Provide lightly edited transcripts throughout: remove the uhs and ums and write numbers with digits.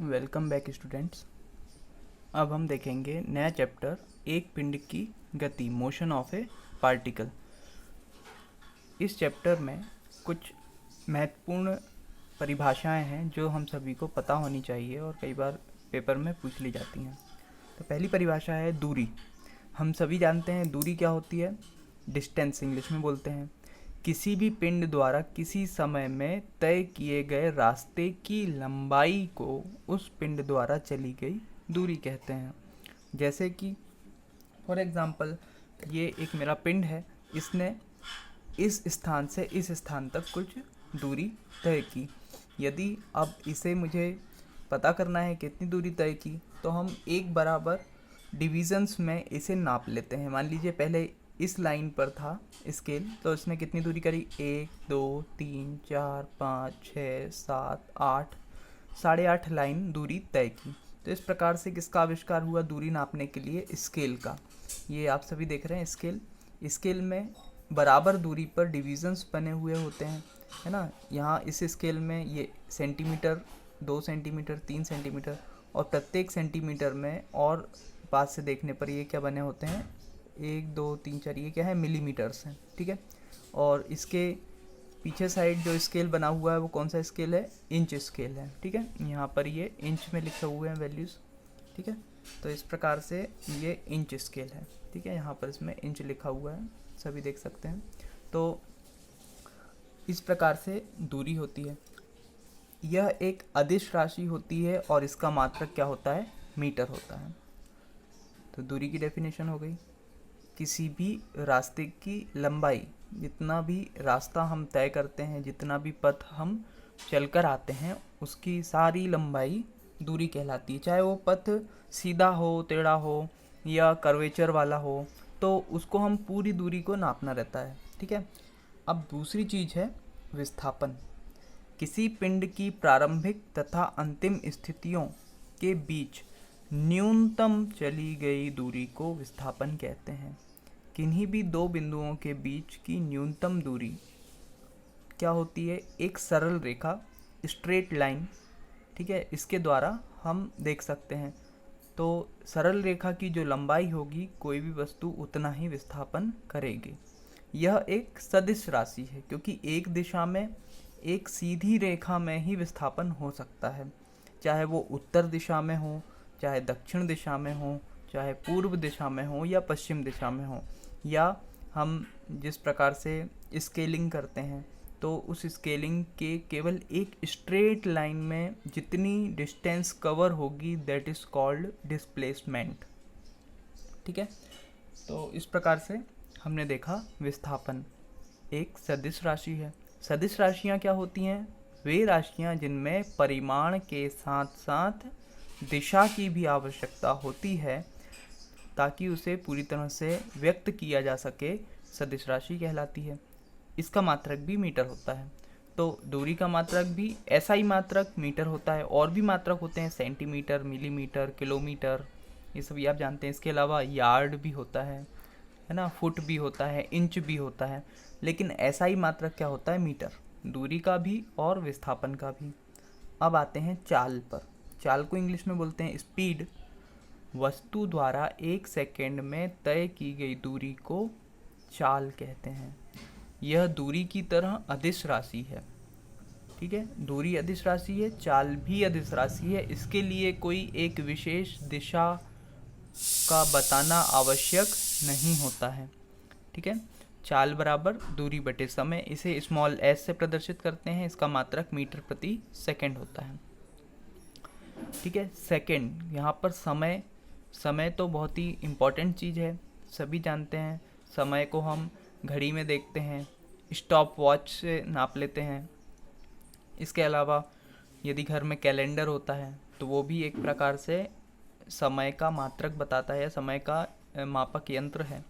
Welcome back students. अब हम देखेंगे नया चैप्टर, एक पिंड की गति, मोशन ऑफ ए पार्टिकल। इस चैप्टर में कुछ महत्वपूर्ण परिभाषाएं हैं जो हम सभी को पता होनी चाहिए और कई बार पेपर में पूछ ली जाती हैं। तो पहली परिभाषा है दूरी। हम सभी जानते हैं दूरी क्या होती है। डिस्टेंस इंग्लिश में बोलते हैं। किसी भी पिंड द्वारा किसी समय में तय किए गए रास्ते की लंबाई को उस पिंड द्वारा चली गई दूरी कहते हैं। जैसे कि फॉर एग्जांपल ये एक मेरा पिंड है, इसने इस स्थान से इस स्थान तक कुछ दूरी तय की। यदि अब इसे मुझे पता करना है कितनी दूरी तय की, तो हम एक बराबर डिविजन्स में इसे नाप लेते हैं। मान लीजिए पहले इस लाइन पर था स्केल, तो इसने कितनी दूरी करी, 1 2 3 4 5 6 7 8, 8.5 लाइन दूरी तय की। तो इस प्रकार से किसका आविष्कार हुआ दूरी नापने के लिए, स्केल का। ये आप सभी देख रहे हैं स्केल। स्केल में बराबर दूरी पर डिविजन्स बने हुए होते हैं, है ना। यहाँ इस स्केल में ये सेंटीमीटर, 2 सेंटीमीटर, 3 सेंटीमीटर, और प्रत्येक सेंटीमीटर में और पास से देखने पर ये क्या बने होते हैं, 1 2 3 4, ये क्या है, मिलीमीटर्स हैं, ठीक है। और इसके पीछे साइड जो स्केल बना हुआ है वो कौन सा स्केल है, इंच स्केल है, ठीक है। यहाँ पर ये इंच में लिखे हुए हैं वैल्यूज़, ठीक है। तो इस प्रकार से ये इंच स्केल है, ठीक है। यहाँ पर इसमें इंच लिखा हुआ है, सभी देख सकते हैं। तो इस प्रकार से दूरी होती है। यह एक अदिश राशि होती है और इसका मात्रक क्या होता है, मीटर होता है। तो दूरी की डेफिनेशन हो गई। किसी भी रास्ते की लंबाई, जितना भी रास्ता हम तय करते हैं, जितना भी पथ हम चलकर आते हैं, उसकी सारी लंबाई दूरी कहलाती है। चाहे वो पथ सीधा हो, टेढ़ा हो या कर्वेचर वाला हो, तो उसको हम पूरी दूरी को नापना रहता है, ठीक है। अब दूसरी चीज़ है विस्थापन। किसी पिंड की प्रारंभिक तथा अंतिम स्थितियों के बीच न्यूनतम चली गई दूरी को विस्थापन कहते हैं। किन्हीं भी दो बिंदुओं के बीच की न्यूनतम दूरी क्या होती है, एक सरल रेखा, स्ट्रेट लाइन, ठीक है, इसके द्वारा हम देख सकते हैं। तो सरल रेखा की जो लंबाई होगी, कोई भी वस्तु उतना ही विस्थापन करेगी। यह एक सदिश राशि है, क्योंकि एक दिशा में एक सीधी रेखा में ही विस्थापन हो सकता है, चाहे वो उत्तर दिशा में हो, चाहे दक्षिण दिशा में हो, चाहे पूर्व दिशा में हो या पश्चिम दिशा में हो। या हम जिस प्रकार से स्केलिंग करते हैं, तो उस स्केलिंग के केवल एक स्ट्रेट लाइन में जितनी डिस्टेंस कवर होगी, दैट इज़ कॉल्ड डिस्प्लेसमेंट, ठीक है। तो इस प्रकार से हमने देखा विस्थापन एक सदिश राशि है। सदिश राशियाँ क्या होती हैं, वे राशियाँ जिनमें परिमाण के साथ साथ दिशा की भी आवश्यकता होती है ताकि उसे पूरी तरह से व्यक्त किया जा सके, सदिश राशि कहलाती है। इसका मात्रक भी मीटर होता है। तो दूरी का मात्रक भी ऐसा ही मात्रक मीटर होता है। और भी मात्रक होते हैं, सेंटीमीटर, मिलीमीटर, किलोमीटर, ये सभी आप जानते हैं। इसके अलावा यार्ड भी होता है ना, फुट भी होता है, इंच भी होता है। लेकिन ऐसा ही मात्रक क्या होता है, मीटर, दूरी का भी और विस्थापन का भी। अब आते हैं चाल पर। चाल को इंग्लिश में बोलते हैं स्पीड। वस्तु द्वारा 1 सेकेंड में तय की गई दूरी को चाल कहते हैं। यह दूरी की तरह अदिश राशि है, ठीक है। दूरी अदिश राशि है, चाल भी अदिश राशि है। इसके लिए कोई एक विशेष दिशा का बताना आवश्यक नहीं होता है, ठीक है। चाल बराबर दूरी बटे समय, इसे स्मॉल एस से प्रदर्शित करते हैं। इसका मात्रक मीटर प्रति सेकंड होता है, ठीक है। सेकंड, यहाँ पर समय, समय तो बहुत ही इम्पोर्टेंट चीज़ है, सभी जानते हैं। समय को हम घड़ी में देखते हैं, स्टॉप वॉच से नाप लेते हैं। इसके अलावा यदि घर में कैलेंडर होता है, तो वो भी एक प्रकार से समय का मात्रक बताता है, समय का मापक यंत्र है,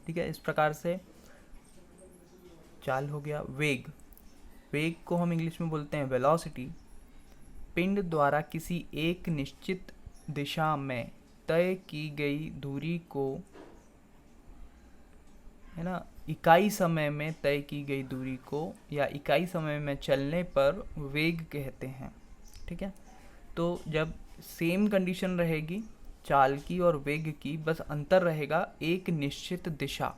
ठीक है। इस प्रकार से चाल हो गया। वेग, वेग को हम इंग्लिश में बोलते हैं वेलोसिटी। पिंड द्वारा किसी एक निश्चित दिशा में तय की गई दूरी को, है ना, इकाई समय में तय की गई दूरी को या इकाई समय में चलने पर वेग कहते हैं, ठीक है। तो जब सेम कंडीशन रहेगी चाल की और वेग की, बस अंतर रहेगा एक निश्चित दिशा,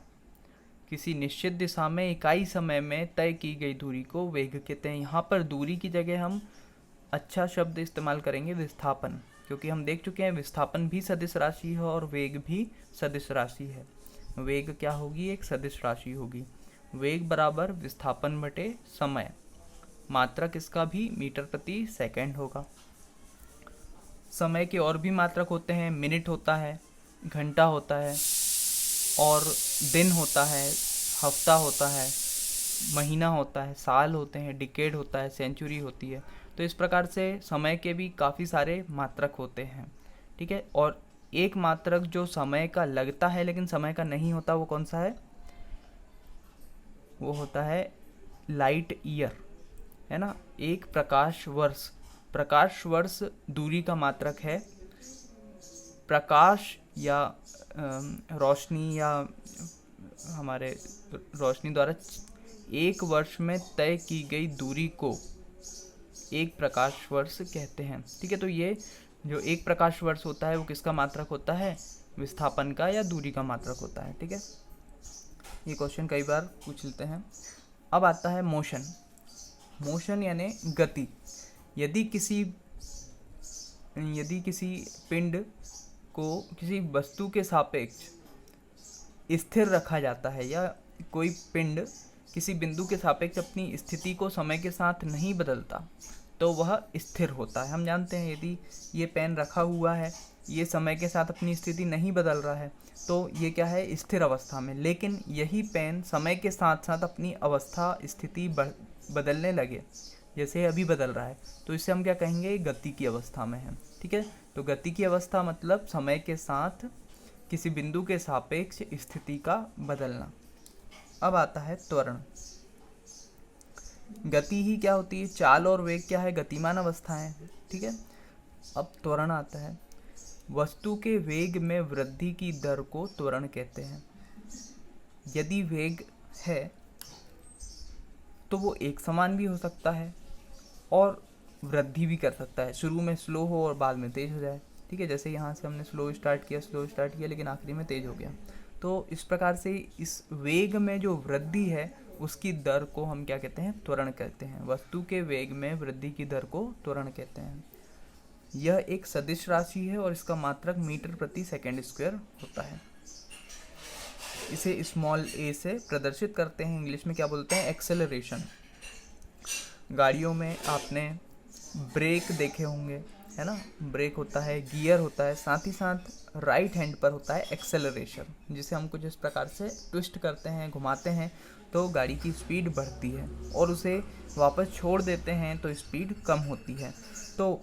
किसी निश्चित दिशा में इकाई समय में तय की गई दूरी को वेग कहते हैं। यहाँ पर दूरी की जगह हम अच्छा शब्द इस्तेमाल करेंगे विस्थापन, क्योंकि हम देख चुके हैं विस्थापन भी सदिश राशि है और वेग भी सदिश राशि है। वेग क्या होगी? एक सदिश राशि होगी। वेग बराबर विस्थापन बटे समय, मात्रक इसका भी मीटर प्रति सेकंड होगा। समय के और भी मात्रक होते हैं, मिनट होता है, घंटा होता है, और दिन होता है, हफ्ता होता है, महीना होता है, साल होते हैं, डिकेड होता है, सेंचुरी होती है। तो इस प्रकार से समय के भी काफ़ी सारे मात्रक होते हैं, ठीक है। और एक मात्रक जो समय का लगता है लेकिन समय का नहीं होता, वो कौन सा है? वो होता है लाइट ईयर, है ना। एक प्रकाश वर्ष, प्रकाश वर्ष दूरी का मात्रक है। प्रकाश या रोशनी या हमारे रोशनी द्वारा एक वर्ष में तय की गई दूरी को एक प्रकाश वर्ष कहते हैं, ठीक है। तो ये जो एक प्रकाश वर्ष होता है वो किसका मात्रक होता है? विस्थापन का या दूरी का मात्रक होता है, ठीक है। ये क्वेश्चन कई बार पूछ लेते हैं। अब आता है मोशन। मोशन यानी गति। यदि किसी पिंड को किसी वस्तु के सापेक्ष स्थिर रखा जाता है, या कोई पिंड किसी बिंदु के सापेक्ष अपनी स्थिति को समय के साथ नहीं बदलता, तो वह स्थिर होता है। हम जानते हैं यदि ये पेन रखा हुआ है, ये समय के साथ अपनी स्थिति नहीं बदल रहा है, तो ये क्या है? स्थिर अवस्था में। लेकिन यही पेन समय के साथ साथ अपनी अवस्था स्थिति बदलने लगे, जैसे अभी बदल रहा है, तो इससे हम क्या कहेंगे? गति की अवस्था में है, ठीक है। तो गति की अवस्था मतलब समय के साथ किसी बिंदु के सापेक्ष स्थिति का बदलना। अब आता है त्वरण। गति ही क्या होती है? चाल और वेग क्या है? गतिमान अवस्थाएं, ठीक है। अब त्वरण आता है। वस्तु के वेग में वृद्धि की दर को त्वरण कहते हैं। यदि वेग है तो वो एक समान भी हो सकता है और वृद्धि भी कर सकता है, शुरू में स्लो हो और बाद में तेज हो जाए, ठीक है। जैसे यहाँ से हमने स्लो स्टार्ट किया लेकिन आखिरी में तेज हो गया। तो इस प्रकार से इस वेग में जो वृद्धि है उसकी दर को हम क्या कहते हैं? त्वरण कहते हैं। वस्तु के वेग में वृद्धि की दर को त्वरण कहते हैं। यह एक सदिश राशि है और इसका मात्रक मीटर प्रति सेकंड स्क्वायर होता है। इसे स्मॉल a से प्रदर्शित करते हैं, इंग्लिश में क्या बोलते हैं? एक्सेलरेशन। गाड़ियों में आपने ब्रेक देखे होंगे, है ना। ब्रेक होता है, गियर होता है, साथ ही साथ राइट हैंड पर होता है एक्सेलरेशन, जिसे हम कुछ इस प्रकार से ट्विस्ट करते हैं, घुमाते हैं तो गाड़ी की स्पीड बढ़ती है, और उसे वापस छोड़ देते हैं तो स्पीड कम होती है। तो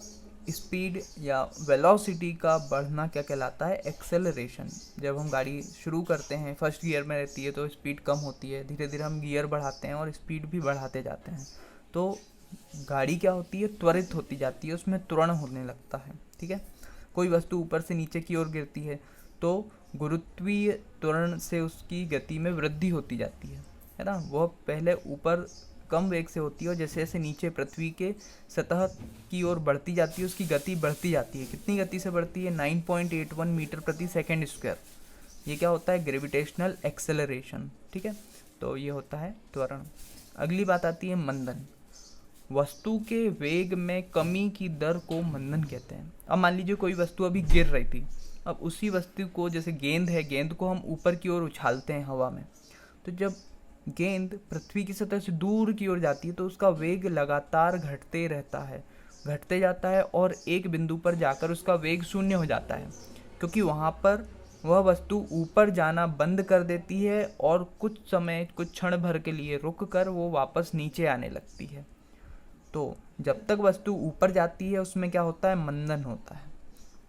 स्पीड या वेलोसिटी का बढ़ना क्या कहलाता है? एक्सेलरेशन। जब हम गाड़ी शुरू करते हैं, फर्स्ट गियर में रहती है तो स्पीड कम होती है, धीरे धीरे हम गियर बढ़ाते हैं और स्पीड भी बढ़ाते जाते हैं, तो गाड़ी क्या होती है? त्वरित होती जाती है, उसमें त्वरण होने लगता है, ठीक है। कोई वस्तु ऊपर से नीचे की ओर गिरती है तो गुरुत्वीय त्वरण से उसकी गति में वृद्धि होती जाती है ना। वह पहले ऊपर कम वेग से होती है और जैसे जैसे नीचे पृथ्वी के सतह की ओर बढ़ती जाती है उसकी गति बढ़ती जाती है। कितनी गति से बढ़ती है? 9.81 मीटर प्रति सेकंड स्क्वायर। ये क्या होता है? ग्रेविटेशनल एक्सेलरेशन, ठीक है। तो ये होता है त्वरण। अगली बात आती है मंदन। वस्तु के वेग में कमी की दर को मंदन कहते हैं। अब मान लीजिए कोई वस्तु अभी गिर रही थी, अब उसी वस्तु को, जैसे गेंद है, गेंद को हम ऊपर की ओर उछालते हैं हवा में, तो जब गेंद पृथ्वी की सतह से दूर की ओर जाती है तो उसका वेग लगातार घटते रहता है, घटते जाता है, और एक बिंदु पर जाकर उसका वेग शून्य हो जाता है, क्योंकि वहाँ पर वह वस्तु ऊपर जाना बंद कर देती है और कुछ समय, कुछ क्षण भर के लिए रुक कर वो वापस नीचे आने लगती है। तो जब तक वस्तु ऊपर जाती है उसमें क्या होता है? मंदन होता है,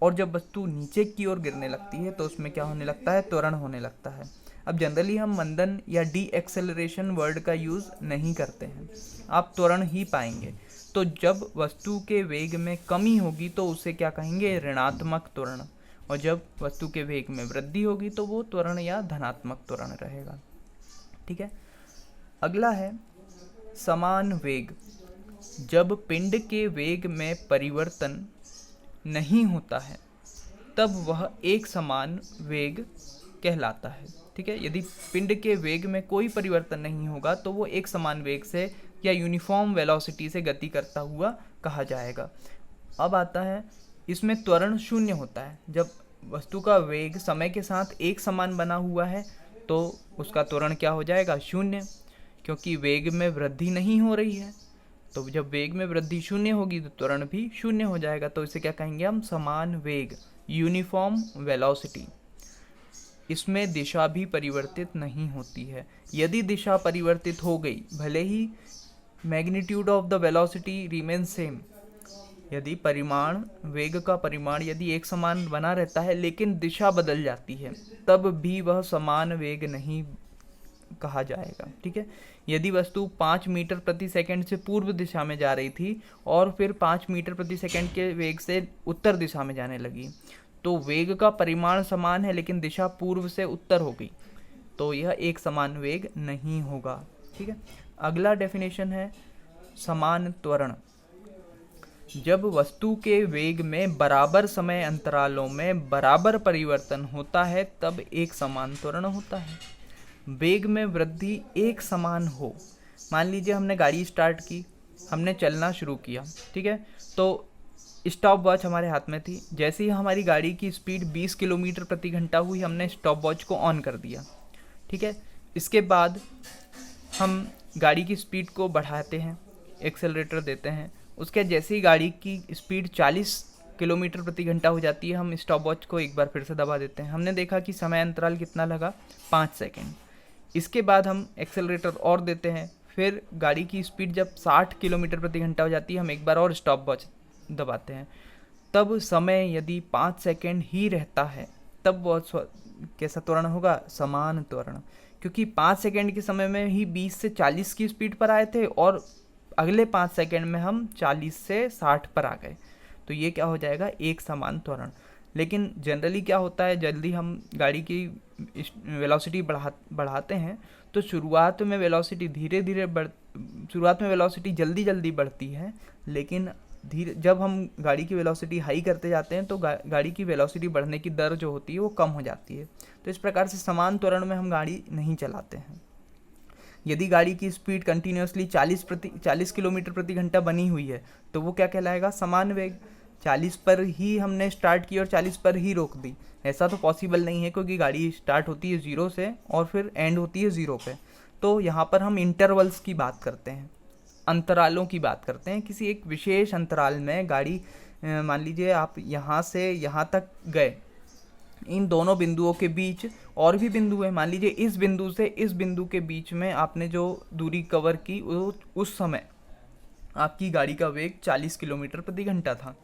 और जब वस्तु नीचे की ओर गिरने लगती है तो उसमें क्या होने लगता है? त्वरण होने लगता है। अब जनरली हम मंदन या डी एक्सेलरेशन वर्ड का यूज़ नहीं करते हैं, आप त्वरण ही पाएंगे। तो जब वस्तु के वेग में कमी होगी तो उसे क्या कहेंगे? ऋणात्मक त्वरण। और जब वस्तु के वेग में वृद्धि होगी तो वो त्वरण या धनात्मक त्वरण रहेगा, ठीक है। अगला है समान वेग। जब पिंड के वेग में परिवर्तन नहीं होता है तब वह एक समान वेग कहलाता है। ठीक है, यदि पिंड के वेग में कोई परिवर्तन नहीं होगा तो वो एक समान वेग से या यूनिफॉर्म वेलोसिटी से गति करता हुआ कहा जाएगा। अब आता है, इसमें त्वरण शून्य होता है। जब वस्तु का वेग समय के साथ एक समान बना हुआ है तो उसका त्वरण क्या हो जाएगा? शून्य, क्योंकि वेग में वृद्धि नहीं हो रही है। तो जब वेग में वृद्धि शून्य होगी तो त्वरण भी शून्य हो जाएगा। तो इसे क्या कहेंगे हम? समान वेग, यूनिफॉर्म वेलोसिटी। इसमें दिशा भी परिवर्तित नहीं होती है। यदि दिशा परिवर्तित हो गई, भले ही magnitude of the velocity remain same, यदि परिमाण, वेग का परिमाण यदि एक समान बना रहता है लेकिन दिशा बदल जाती है, तब भी वह समान वेग नहीं कहा जाएगा। ठीक है, यदि वस्तु 5 मीटर प्रति सेकंड से पूर्व दिशा में जा रही थी और फिर 5 मीटर प्रति सेकंड के वेग से उत्तर दिशा में जाने लगी, तो वेग का परिमाण समान है लेकिन दिशा पूर्व से उत्तर हो गई, तो यह एक समान वेग नहीं होगा। ठीक है, अगला डेफिनेशन है समान त्वरण। जब वस्तु के वेग में बराबर समय अंतरालों में बराबर परिवर्तन होता है तब एक समान त्वरण होता है। वेग में वृद्धि एक समान हो, मान लीजिए हमने गाड़ी स्टार्ट की, हमने चलना शुरू किया, ठीक है, तो स्टॉप वॉच हमारे हाथ में थी। जैसे ही हमारी गाड़ी की स्पीड 20 किलोमीटर प्रति घंटा हुई, हमने स्टॉप वॉच को ऑन कर दिया। ठीक है, इसके बाद हम गाड़ी की स्पीड को बढ़ाते हैं, एक्सेलरेटर देते हैं। उसके जैसे ही गाड़ी की स्पीड 40 किलोमीटर प्रति घंटा हो जाती है, हम स्टॉप वॉच को एक बार फिर से दबा देते हैं। हमने देखा कि समय अंतराल कितना लगा? 5 सेकेंड। इसके बाद हम एक्सेलरेटर और देते हैं, फिर गाड़ी की स्पीड जब 60 किलोमीटर प्रति घंटा हो जाती है, हम एक बार और स्टॉप वॉच दबाते हैं। तब समय यदि 5 सेकेंड ही रहता है तब वह कैसा त्वरण होगा? समान त्वरण, क्योंकि 5 सेकेंड के समय में ही 20 से 40 की स्पीड पर आए थे और अगले 5 सेकेंड में हम 40 से 60 पर आ गए, तो ये क्या हो जाएगा? एक समान त्वरण। लेकिन जनरली क्या होता है, जल्दी हम गाड़ी की वेलोसिटी बढ़ाते हैं तो शुरुआत में वेलोसिटी शुरुआत में वेलोसिटी जल्दी बढ़ती है, लेकिन जब हम गाड़ी की वेलोसिटी हाई करते जाते हैं तो गाड़ी की वेलोसिटी बढ़ने की दर जो होती है वो कम हो जाती है। तो इस प्रकार से समान त्वरण में हम गाड़ी नहीं चलाते हैं। यदि गाड़ी की स्पीड कंटिन्यूसली 40 किलोमीटर प्रति घंटा बनी हुई है तो वो क्या कहलाएगा? समान वेग। 40 पर ही हमने स्टार्ट की और 40 पर ही रोक दी, ऐसा तो पॉसिबल नहीं है, क्योंकि गाड़ी स्टार्ट होती है 0 से और फिर एंड होती है 0 पे। तो यहाँ पर हम इंटरवल्स की बात करते हैं, अंतरालों की बात करते हैं। किसी एक विशेष अंतराल में गाड़ी, मान लीजिए आप यहाँ से यहाँ तक गए, इन दोनों बिंदुओं के बीच और भी बिंदु है, मान लीजिए इस बिंदु से इस बिंदु के बीच में आपने जो दूरी कवर की, उस समय आपकी गाड़ी का वेग 40 किलोमीटर प्रति घंटा था।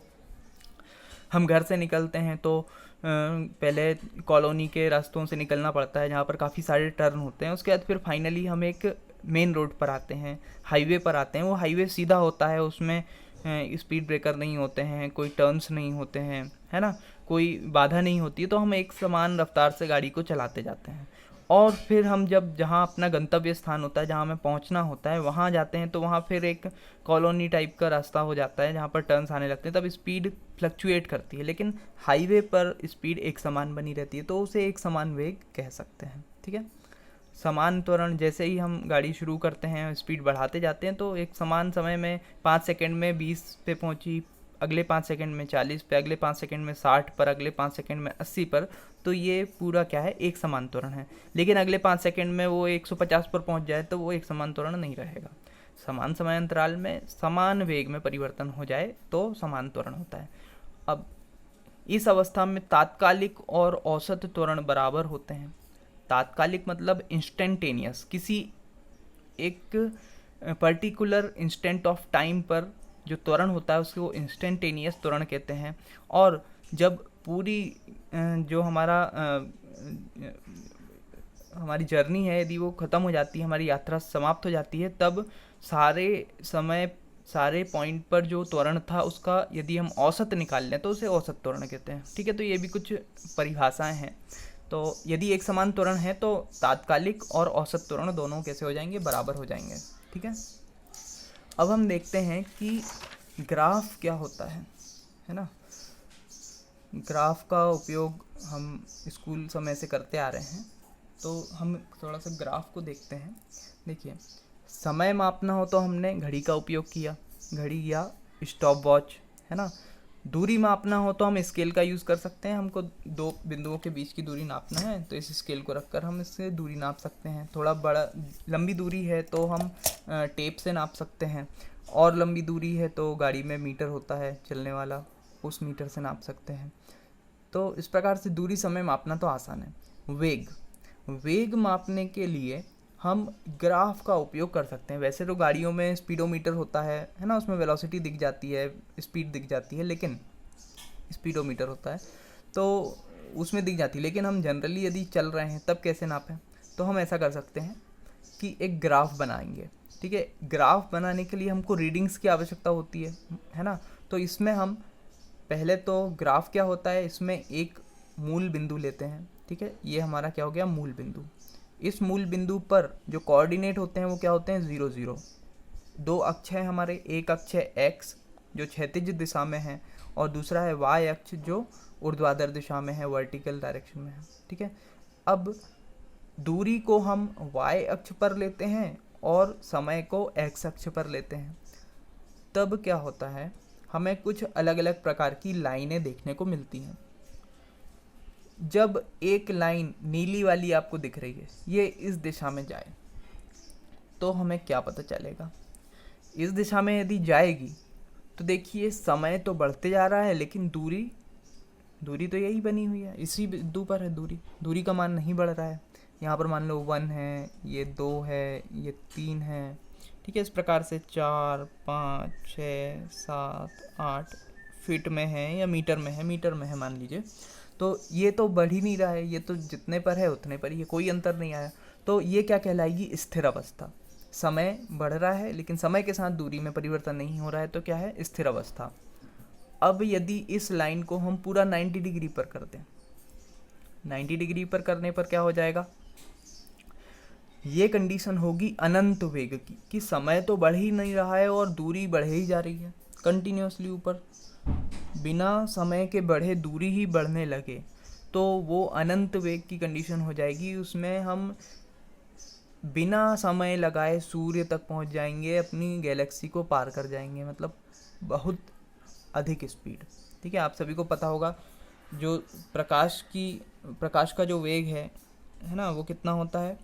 हम घर से निकलते हैं तो पहले कॉलोनी के रास्तों से निकलना पड़ता है जहाँ पर काफ़ी सारे टर्न होते हैं। उसके बाद फिर फाइनली हम एक मेन रोड पर आते हैं, हाईवे पर आते हैं। वो हाईवे सीधा होता है, उसमें स्पीड ब्रेकर नहीं होते हैं, कोई टर्न्स नहीं होते हैं, है ना, कोई बाधा नहीं होती है, तो हम एक समान रफ्तार से गाड़ी को चलाते जाते हैं। और फिर हम जब जहाँ अपना गंतव्य स्थान होता है, जहाँ हमें पहुँचना होता है, वहाँ जाते हैं तो वहाँ फिर एक कॉलोनी टाइप का रास्ता हो जाता है जहाँ पर टर्न्स आने लगते हैं, तब स्पीड फ्लक्चुएट करती है। लेकिन हाईवे पर स्पीड एक समान बनी रहती है, तो उसे एक समान वेग कह सकते हैं। ठीक है, समान त्वरण, जैसे ही हम गाड़ी शुरू करते हैं, स्पीड बढ़ाते जाते हैं, तो एक समान समय में 5 सेकंड में 20 पे पहुंची, अगले 5 सेकंड में 40 पे, अगले 5 सेकंड में 60 पर, अगले 5 सेकंड में 80 पर, तो ये पूरा क्या है? एक समान त्वरण है। लेकिन अगले 5 सेकंड में वो 150 पर पहुंच जाए तो वो एक समान त्वरण नहीं रहेगा। समान समय अंतराल में समान वेग में परिवर्तन हो जाए तो समान त्वरण होता है। अब इस अवस्था में तात्कालिक और औसत त्वरण बराबर होते हैं। तात्कालिक मतलब इंस्टेंटेनियस, किसी एक पर्टिकुलर इंस्टेंट ऑफ टाइम पर जो त्वरण होता है उसको इंस्टेंटेनियस त्वरण कहते हैं। और जब पूरी जो हमारी जर्नी है, यदि वो ख़त्म हो जाती है, हमारी यात्रा समाप्त हो जाती है, तब सारे पॉइंट पर जो त्वरण था उसका यदि हम औसत निकाल लें तो उसे औसत त्वरण कहते हैं। ठीक है, तो ये भी कुछ परिभाषाएं हैं। तो यदि एक समान त्वरण है तो तात्कालिक और औसत त्वरण दोनों कैसे हो जाएंगे? बराबर हो जाएंगे। ठीक है, अब हम देखते हैं कि ग्राफ क्या होता है ना। ग्राफ का उपयोग हम स्कूल समय से करते आ रहे हैं, तो हम थोड़ा सा ग्राफ को देखते हैं। देखिए, समय मापना हो तो हमने घड़ी का उपयोग किया, घड़ी या स्टॉप वॉच, है ना। दूरी मापना हो तो हम स्केल का यूज़ कर सकते हैं। हमको दो बिंदुओं के बीच की दूरी नापना है तो इस स्केल को रखकर हम इससे दूरी नाप सकते हैं। थोड़ा बड़ा लंबी दूरी है तो हम टेप से नाप सकते हैं, और लंबी दूरी है तो गाड़ी में मीटर होता है चलने वाला, उस मीटर से नाप सकते हैं। तो इस प्रकार से दूरी समय मापना तो आसान है। वेग मापने के लिए हम ग्राफ का उपयोग कर सकते हैं। वैसे तो गाड़ियों में स्पीडोमीटर होता है ना, उसमें वेलोसिटी दिख जाती है, स्पीड दिख जाती है, लेकिन स्पीडोमीटर होता है तो उसमें दिख जाती है। लेकिन हम जनरली यदि चल रहे हैं तब कैसे नापें, तो हम ऐसा कर सकते हैं कि एक ग्राफ बनाएंगे। ठीक है, ग्राफ बनाने के लिए हमको रीडिंग्स की आवश्यकता होती है ना। तो इसमें हम पहले तो ग्राफ क्या होता है, इसमें एक मूल बिंदु लेते हैं। ठीक है, ये हमारा क्या हो गया, मूल बिंदु। इस मूल बिंदु पर जो कोऑर्डिनेट होते हैं वो क्या होते हैं, 0 0। दो अक्ष है हमारे, एक अक्ष है एक्स जो क्षैतिज दिशा में है, और दूसरा है वाई अक्ष जो ऊर्ध्वाधर दिशा में है, वर्टिकल डायरेक्शन में है। ठीक है, अब दूरी को हम वाई अक्ष पर लेते हैं और समय को एक्स अक्ष पर लेते हैं। तब क्या होता है, हमें कुछ अलग अलग प्रकार की लाइनें देखने को मिलती हैं। जब एक लाइन नीली वाली आपको दिख रही है, ये इस दिशा में जाए तो हमें क्या पता चलेगा, इस दिशा में यदि जाएगी तो देखिए समय तो बढ़ते जा रहा है, लेकिन दूरी तो यही बनी हुई है, इसी बिंदु पर है दूरी का मान नहीं बढ़ रहा है। यहाँ पर मान लो 1 है, ये 2 है, ये 3 है। ठीक है, इस प्रकार से 4 5 6 7 8 फीट में है या मीटर में है मान लीजिए। तो ये तो बढ़ ही नहीं रहा है, ये तो जितने पर है उतने पर ही है, कोई अंतर नहीं आया। तो ये क्या कहलाएगी, स्थिर अवस्था। समय बढ़ रहा है लेकिन समय के साथ दूरी में परिवर्तन नहीं हो रहा है, तो क्या है, स्थिर अवस्था। अब यदि इस लाइन को हम पूरा 90 डिग्री पर कर दें, 90 डिग्री पर करने पर क्या हो जाएगा, ये कंडीशन होगी अनंत वेग की, कि समय तो बढ़ ही नहीं रहा है और दूरी बढ़े ही जा रही है कंटिन्यूसली ऊपर, बिना समय के बढ़े दूरी ही बढ़ने लगे, तो वो अनंत वेग की कंडीशन हो जाएगी। उसमें हम बिना समय लगाए सूर्य तक पहुंच जाएंगे, अपनी गैलेक्सी को पार कर जाएंगे, मतलब बहुत अधिक स्पीड। ठीक है, आप सभी को पता होगा जो प्रकाश का जो वेग है ना, वो कितना होता है,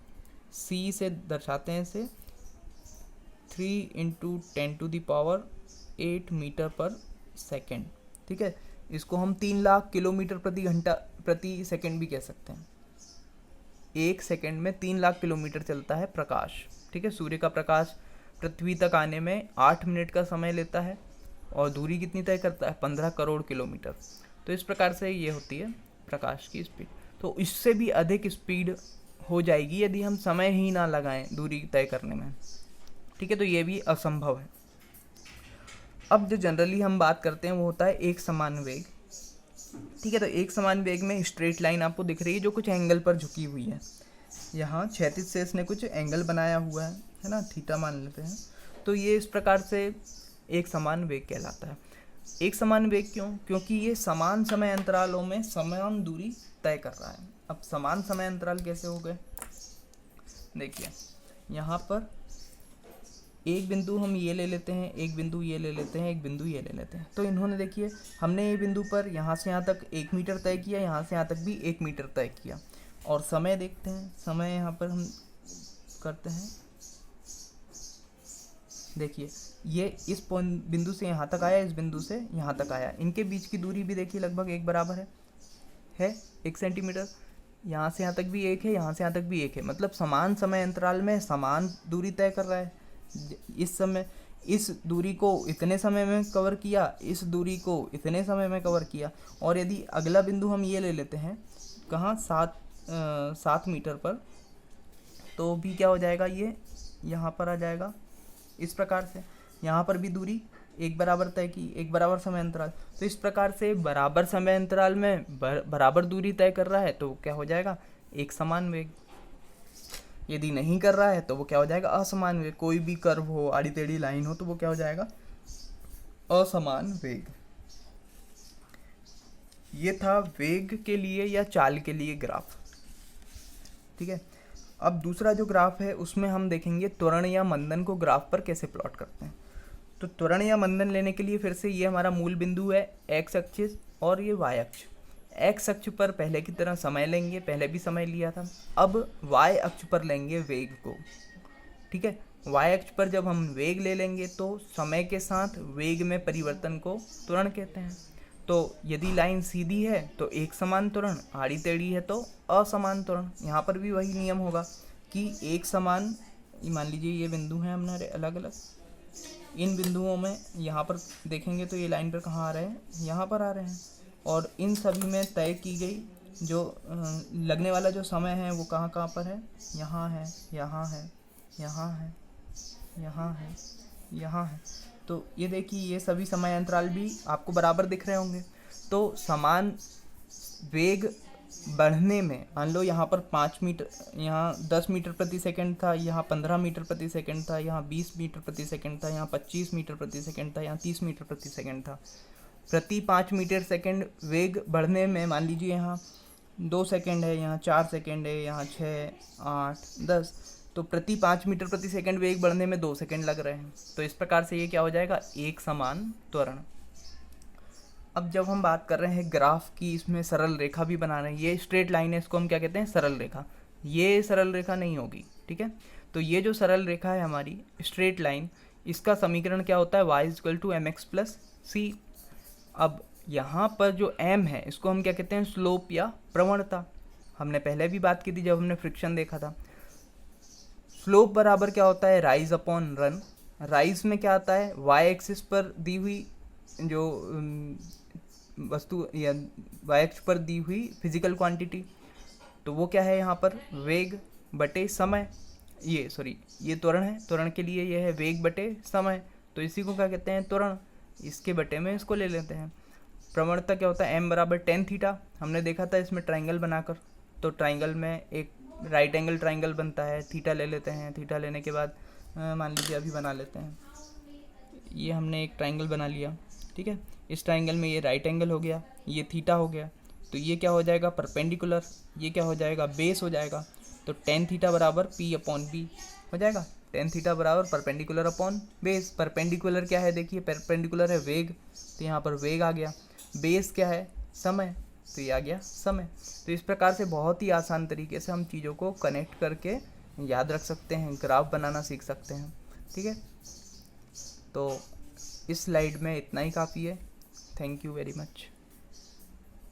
c से दर्शाते हैं इसे 3 × 10⁸ मीटर पर सेकेंड। ठीक है, इसको हम 3 लाख किलोमीटर प्रति सेकेंड भी कह सकते हैं। एक सेकेंड में 3 लाख किलोमीटर चलता है प्रकाश। ठीक है, सूर्य का प्रकाश पृथ्वी तक आने में 8 मिनट का समय लेता है, और दूरी कितनी तय करता है, 15 करोड़ किलोमीटर। तो इस प्रकार से ये होती है प्रकाश की स्पीड। तो इससे भी अधिक स्पीड हो जाएगी यदि हम समय ही ना लगाएं दूरी तय करने में। ठीक है, तो ये भी असंभव है। अब जो जनरली हम बात करते हैं वो होता है एक समान वेग। ठीक है, तो एक समान वेग में स्ट्रेट लाइन आपको दिख रही है जो कुछ एंगल पर झुकी हुई है। यहाँ क्षैतिज से इसने कुछ एंगल बनाया हुआ है ना, थीटा मान लेते हैं। तो ये इस प्रकार से एक समान वेग कहलाता है। एक समान वेग क्यों, क्योंकि ये समान समय अंतरालों में समान दूरी तय कर रहा है। अब समान समय अंतराल कैसे हो गए, देखिए यहाँ पर एक बिंदु हम ये ले लेते हैं, एक बिंदु ये ले लेते हैं, एक बिंदु ये ले लेते हैं। तो इन्होंने देखिए, हमने ये बिंदु पर यहाँ से यहाँ तक 1 मीटर तय किया, यहाँ से यहाँ तक भी 1 मीटर तय किया। और समय देखते हैं, समय यहाँ पर हम करते हैं, देखिए ये इस बिंदु से यहाँ तक आया, इस बिंदु से यहाँ तक आया, इनके बीच की दूरी भी देखिए लगभग एक बराबर है 1 सेंटीमीटर। यहाँ से यहाँ तक भी 1 है, यहाँ से यहाँ तक भी 1 है, मतलब समान समय अंतराल में समान दूरी तय कर रहा है। इस दूरी को इतने समय में कवर किया, इस दूरी को इतने समय में कवर किया। और यदि अगला बिंदु हम ये ले लेते हैं, कहाँ, 7 मीटर पर, तो भी क्या हो जाएगा, ये यहाँ पर आ जाएगा। इस प्रकार से यहाँ पर भी दूरी एक बराबर तय की, एक बराबर समय अंतराल। तो इस प्रकार से बराबर समय अंतराल में बराबर दूरी तय कर रहा है तो क्या हो जाएगा, एक समान वेग। यदि नहीं कर रहा है तो वो क्या हो जाएगा, असमान वेग। कोई भी कर्व हो, आड़ी टेढ़ी लाइन हो, तो वो क्या हो जाएगा, असमान वेग। ये था वेग के लिए या चाल के लिए ग्राफ। ठीक है, अब दूसरा जो ग्राफ है उसमें हम देखेंगे त्वरण या मंदन को ग्राफ पर कैसे प्लॉट करते हैं। तो त्वरण या मंदन लेने के लिए फिर से ये हमारा मूल बिंदु है एक्स अक्ष और ये वाई अक्ष। एक्स अक्ष पर पहले की तरह समय लेंगे, पहले भी समय लिया था। अब वाई अक्ष पर लेंगे वेग को। ठीक है, वाई अक्ष पर जब हम वेग ले लेंगे तो समय के साथ वेग में परिवर्तन को त्वरण कहते हैं। तो यदि लाइन सीधी है तो एक समान त्वरण, आड़ी टेढ़ी है तो असमान त्वरण। यहाँ पर भी वही नियम होगा कि एक समान, मान लीजिए ये बिंदु हैं हमारे अलग अलग, इन बिंदुओं में यहाँ पर देखेंगे तो ये लाइन पर कहाँ आ रहे हैं, यहाँ पर आ रहे हैं। और इन सभी में तय की गई जो लगने वाला जो समय है वो कहाँ कहाँ पर है, यहाँ है, यहाँ है, यहाँ है, यहाँ है, यहाँ है। तो ये देखिए ये सभी समय अंतराल भी आपको बराबर दिख रहे होंगे। तो समान वेग बढ़ने में, मान लो यहाँ पर 5 मीटर, यहाँ 10 मीटर प्रति सेकंड था, यहाँ 15 मीटर प्रति सेकंड था, यहाँ 20 मीटर प्रति सेकंड था, यहाँ 25 मीटर प्रति सेकंड था, यहाँ 30 मीटर प्रति सेकंड था। प्रति 5 मीटर सेकंड वेग बढ़ने में मान लीजिए यहाँ 2 सेकंड है, यहाँ 4 सेकंड है, यहाँ 6, 8, 10, तो प्रति 5 मीटर प्रति सेकंड वेग बढ़ने में 2 सेकंड लग रहे हैं। तो इस प्रकार से ये क्या हो जाएगा, एक समान त्वरण। अब जब हम बात कर रहे हैं ग्राफ की, इसमें सरल रेखा भी बना रहे हैं, ये स्ट्रेट लाइन है, इसको हम क्या कहते हैं, सरल रेखा। ये सरल रेखा नहीं होगी। ठीक है, तो ये जो सरल रेखा है हमारी स्ट्रेट लाइन, इसका समीकरण क्या होता है, y=mx+c। अब यहाँ पर जो m है इसको हम क्या कहते हैं, स्लोप या प्रवणता। हमने पहले भी बात की थी जब हमने फ्रिक्शन देखा था। स्लोप बराबर क्या होता है, राइज अपॉन रन। राइज में क्या आता है, वाई एक्सिस पर दी हुई जो वस्तु या वाई एक्सिस पर दी हुई फिजिकल क्वांटिटी, तो वो क्या है यहाँ पर, वेग बटे समय। ये त्वरण है, त्वरण के लिए ये है वेग बटे समय, तो इसी को क्या कहते हैं, त्वरण। इसके बटे में इसको ले लेते हैं। प्रवणता क्या होता है, m बराबर tan थीटा। हमने देखा था इसमें ट्राइंगल बनाकर, तो ट्राइंगल में एक राइट एंगल ट्राइंगल बनता है, थीटा ले लेते हैं। थीटा लेने के बाद मान लीजिए अभी बना लेते हैं, ये हमने एक ट्राइंगल बना लिया। ठीक है, इस ट्राइंगल में ये राइट एंगल हो गया, ये थीटा हो गया, तो ये क्या हो जाएगा, परपेंडिकुलर। ये क्या हो जाएगा, बेस हो जाएगा। तो tan थीटा बराबर p/b हो जाएगा। tan थीटा बराबर परपेंडिकुलर अपॉन बेस। परपेंडिकुलर क्या है, देखिए परपेंडिकुलर है वेग, तो यहाँ पर वेग आ गया। बेस क्या है, समय, तो ये आ गया समय। तो इस प्रकार से बहुत ही आसान तरीके से हम चीज़ों को कनेक्ट करके याद रख सकते हैं, ग्राफ बनाना सीख सकते हैं। ठीक है, तो इस स्लाइड में इतना ही काफ़ी है। Thank you very much.